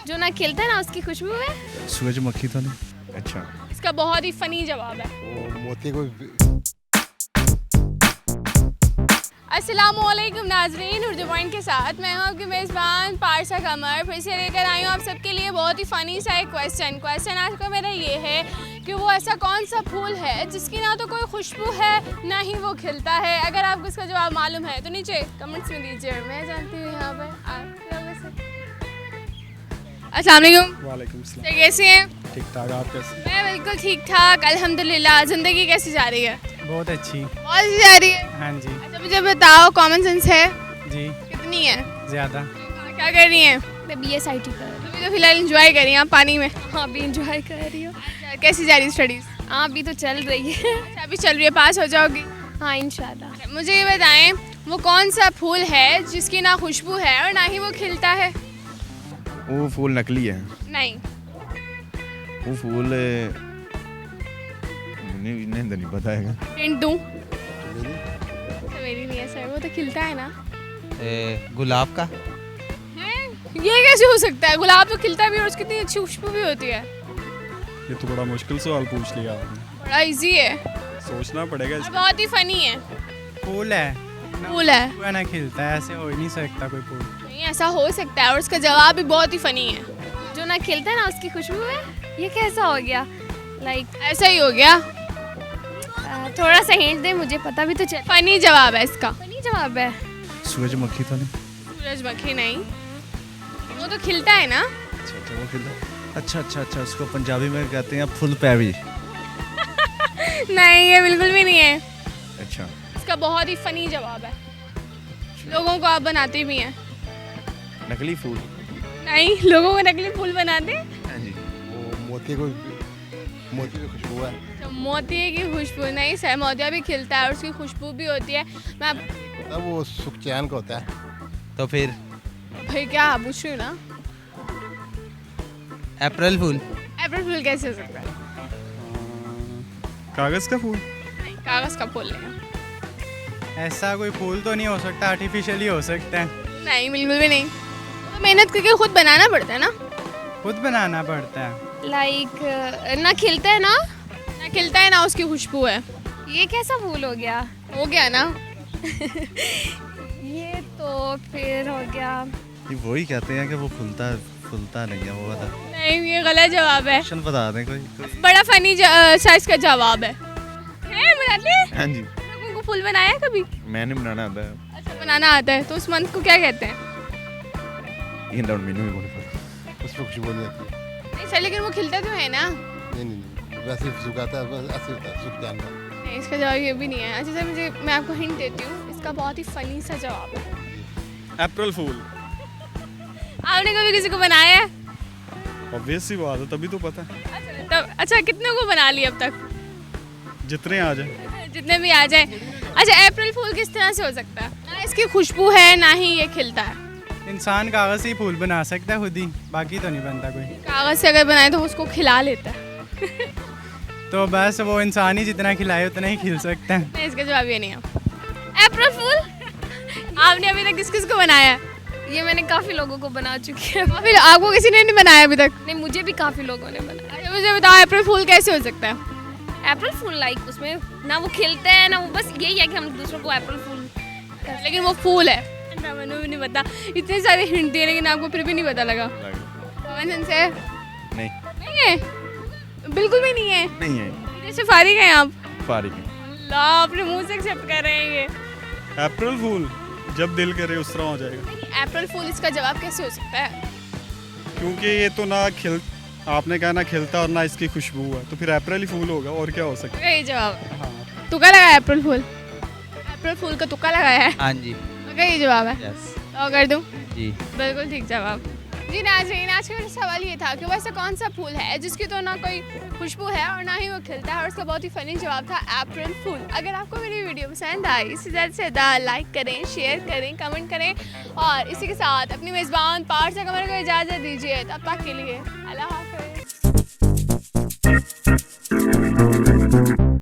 जो ना खिलता है ना उसकी खुशबू है। सूरजमुखी तो नहीं। अच्छा, इसका बहुत ही फनी जवाब है। वो मोती को अस्सलामुअलैकुम नाजरीन, उर्दू पॉइंट के साथ मैं हूँ आपकी मेज़बान पारसा कमर। फिर से लेकर आई हूँ आप सबके लिए बहुत ही फ़नी सा एक क्वेश्चन आज का मेरा ये है कि वो ऐसा कौन सा फूल है जिसकी ना तो कोई खुशबू है ना ही वो खिलता है। अगर आपको इसका जवाब मालूम है तो नीचे कमेंट्स में दीजिए। मैं जानती हूँ यहाँ पर आप लोगों से। अस्सलाम वालेकुम। वालेकुम सलाम। कैसे हैं? ठीक ठाक, आप कैसे? मैं बिल्कुल ठीक ठाक अल्हम्दुलिल्लाह। ज़िंदगी कैसी जा रही है? बहुत अच्छी। बहुत अच्छी जा रही है। हाँ जी। अच्छा मुझे बताओ, कॉमन सेंस है जी कितनी है? ज़्यादा। क्या कर रही हैं? मैं BSIT कर रही अभी तो फिलहाल एंजॉय कर रही हैं आप पानी में। हूँ। हाँ अभी इंजॉय कर रही हूँ। अच्छा, कैसी जा रही है स्टडीज? हाँ अभी तो चल रही है। अच्छा, अभी चल रही है, पास हो जाओगी? हाँ इंशाल्लाह। अच्छा, मुझे ये बताएं वो कौन सा फूल है जिसकी ना खुशबू है और ना ही वो खिलता है? वो फूल नकली है। नहीं। वो फूल इन्हें तो नहीं पता है। हिंट दूं? मेरी नहीं है सर, वो तो खिलता है ना। गुलाब का। हैं? ये कैसे हो सकता है? गुलाब तो खिलता भी है और उसकी इतनी अच्छी खुशबू भी होती है। ये तो बड़ा मुश्किल सवाल पूछ लिया आपने। बड़ा इजी है सोचना पड़ेगा और बहुत ही फनी है। फूल है। फूल है? हुआ ना खिलता है, ऐसे हो ही नहीं सकता कोई फूल। नहीं, ऐसा हो सकता है और उसका जवाब भी बहुत ही फनी है। जो ना खिलता है ना उसकी खुशबू है। ये कैसा हो गया? लाइक ऐसा ही हो गया। थोड़ा सा हिंट दे, मुझे पता भी तो चल। फनी जवाब है इसका। फनी जवाब है। सूरजमुखी तो नहीं। सूरजमुखी नहीं, वो तो खिलता है ना। अच्छा, वो खिलता। अच्छा, उसको पंजाबी में कहते हैं फुल पैवी। नहीं, ये बिल्कुल भी नहीं है। अच्छा, इसका बहुत ही फनी जवाब है। लोगों को आप बनाते भी हैं। नकली फूल। नहीं, लोगों को नकली फूल बनाते। हाँ जी। वो मोती की खुशबू है। तो मोतिये की खुशबू नहीं सर, मोतिया भी खिलता है और उसकी खुशबू भी होती है। मैं पता वो सुखचैन का होता है। तो फिर भाई क्या पूछ रही हूँ ना, अप्रैल फूल। अप्रैल फूल कैसे हो सकता है? कागज का फूल। नहीं, कागज का फूल नहीं। ऐसा कोई फूल तो नहीं हो सकता, आर्टिफिशियली हो सकता है। नहीं, बिल्कुल भी नहीं। तो मेहनत करके खुद बनाना पड़ता है ना। खुद बनाना पड़ता है। लाइक ना खिलता है ना। ना खिलता है ना उसकी खुशबू है। ये कैसा फूल हो गया? हो गया ना। ये तो फिर हो गया। ये वही कहते हैं कि वो फूलता नहीं है, वो बता। नहीं, ये गलत जवाब है। ऑप्शन बता दें कोई। बड़ा फनी साइज का जवाब है। बनाते हैं? हाँ जी। लोगों को फूल बनाया है कभी? मैंने बनाना आता है। अच्छा, बनाना आता है। तो उस मंथ को क्या कहते हैं? ये डाउन मेनू में बोल पड़ा। उसमें खुशबू नहीं आती। नहीं सर, लेकिन वो खिलता तो है ना। नहीं वैसे ही सुखाता है, ऐसे होता है सुखचैन का। नहीं, इसका जवाब ये भी नहीं है। अच्छा सर, मैं आपको हिंट देती हूँ, इसका बहुत ही फनी सा जवाब है। अप्रैल फूल। आपने कभी किसी को बनाया है? ऑब्वियस सी बात है, तभी तो पता है। अच्छा, कितने को बना लिया अब तक? जितने आ जाए। जितने भी आ जाए। अच्छा, अप्रैल फूल किस तरह से हो सकता है? ना इसकी खुशबू है ना ही ये खिलता है। इंसान कागज से ही फूल बना सकता है खुद ही, बाकी तो नहीं बनता कोई। कागज से अगर बनाए तो उसको खिला लेता है। तो बस वो इंसान ही जितना खिलाए उतना ही खिल सकता है। नहीं, इसका जवाब ये नहीं है। अप्रैल फूल आपने अभी तक किस किस को बनाया है? ये मैंने काफ़ी लोगों को बना चुकी है। फिर आपको किसी ने नहीं बनाया अभी तक? नहीं मुझे भी काफ़ी लोगों ने बनाया। अच्छा, मुझे बताओ अप्रैल फूल कैसे हो सकता है? अप्रैल फूल लाइक उसमें ना वो खिलता है ना वो, बस यही है कि हम दूसरों को अप्रैल फूल। लेकिन वो फूल है। मैंने भी नहीं पता, इतने सारे हिंट दिए लेकिन आपको फिर भी नहीं पता लगा। कॉमन सेंस है? नहीं। नहीं है, बिल्कुल भी नहीं है। नहीं है। जैसे फारिग हैं आप? फारिग। अल्लाह, अपने मुंह से एक्सेप्ट कर रहे हैं ये। अप्रैल फूल जब दिल करे उस तरह हो जाएगा। अप्रैल फूल इसका जवाब कैसे हो सकता है? क्योंकि ये तो ना आपने कहा ना खिलता और ना इसकी खुशबू है, तो फिर अप्रैल ही फूल होगा, और क्या हो सकता यही जवाब। है। हाँ। तुक्का लगाया अप्रैल फूल? अप्रैल फूल का तुक्का लगाया है? हाँ जी। यही जवाब है? यस तो कर दूं? जी। बिल्कुल ठीक जवाब। जी नाज़रीन, आज का मेरा सवाल ये था कि वैसा कौन सा फूल है जिसकी तो ना कोई खुशबू है और ना ही वो खिलता है, और उसका बहुत ही फनी जवाब था अप्रैल फूल। अगर आपको मेरी वीडियो पसंद आई, इसी ज़्यादा से ज़्यादा लाइक करें, शेयर करें, कमेंट करें और इसी के साथ अपनी मेज़बान पारसा कमर को इजाज़त दीजिए। तब तक के लिए अल्लाह हाफ़िज़।